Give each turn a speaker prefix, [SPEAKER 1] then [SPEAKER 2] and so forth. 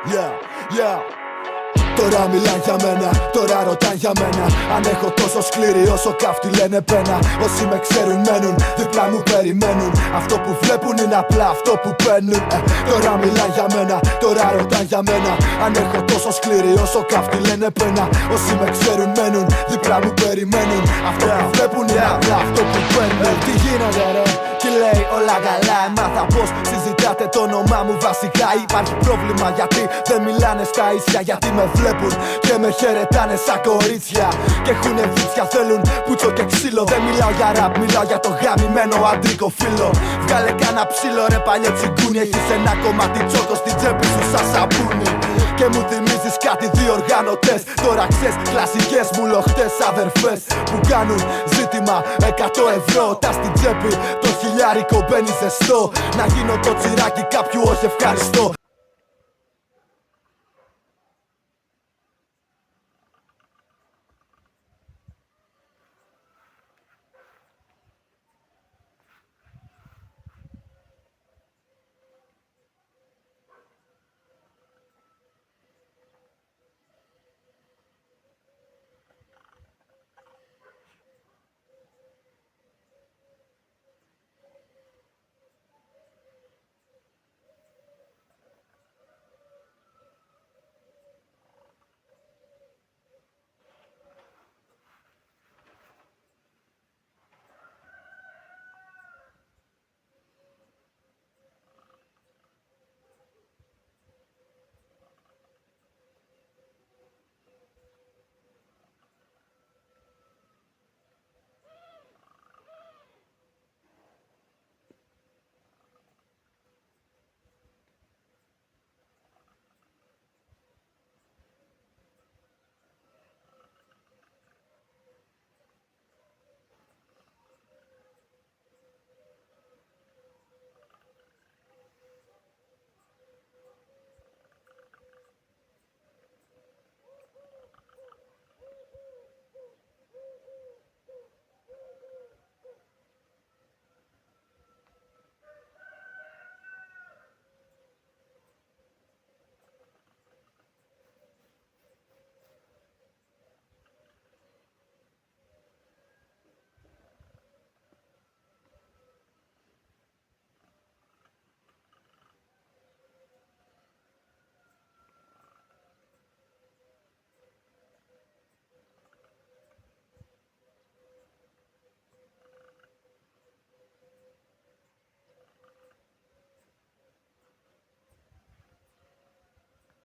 [SPEAKER 1] Yeah. Τώρα μιλάν για μένα, τώρα ρωτάν για μένα. Αν έχω τόσο σκληρή όσο κάφτη λένε πένα. Όσοι με ξέρουν μένουν, δίπλα μου περιμένουν. Αυτό που βλέπουν είναι απλά αυτό που παίρνουν. Τώρα μιλάν για μένα, τώρα ρωτάν για μένα. Αν έχω τόσο σκληρή όσο κάφτη λένε πένα. Όσοι με ξέρουν μένουν, δίπλα μου περιμένουν. Αυτό που βλέπουν είναι απλά αυτό που παίρνουν. Τι γίνεται ρε, τι λέει όλα καλά. Έμαθα πως συζητάτε το όνομά μου βασικά. Υπάρχει πρόβλημα γιατί δεν μιλάνε στα ίσια. Γιατί με βλέπουν και με χαιρετάνε σαν κορίτσια. Και έχουνε βίτσια, θέλουν πούτσο και ξύλο. Δεν μιλάω για ραπ, μιλάω για το γαμημένο αντρικό φίλο. Βγάλε κάνα ψήλο ρε παλιό τσιγκούνι. Έχεις ένα κομμάτι τσόκο στην τσέπη σου σαν σαπούνι. Και μου θυμίζεις κάτι διοργανωτές. Τώρα ξέρεις κλασικές μου λοχτές αδερφές που κάνουν ζήτημα 100 ευρώ. Τα στην τσέπη το χιλιάρικο μπαίνει ζεστό. Να γίνω το τσιράκι κάποιου όχι ευχαριστώ.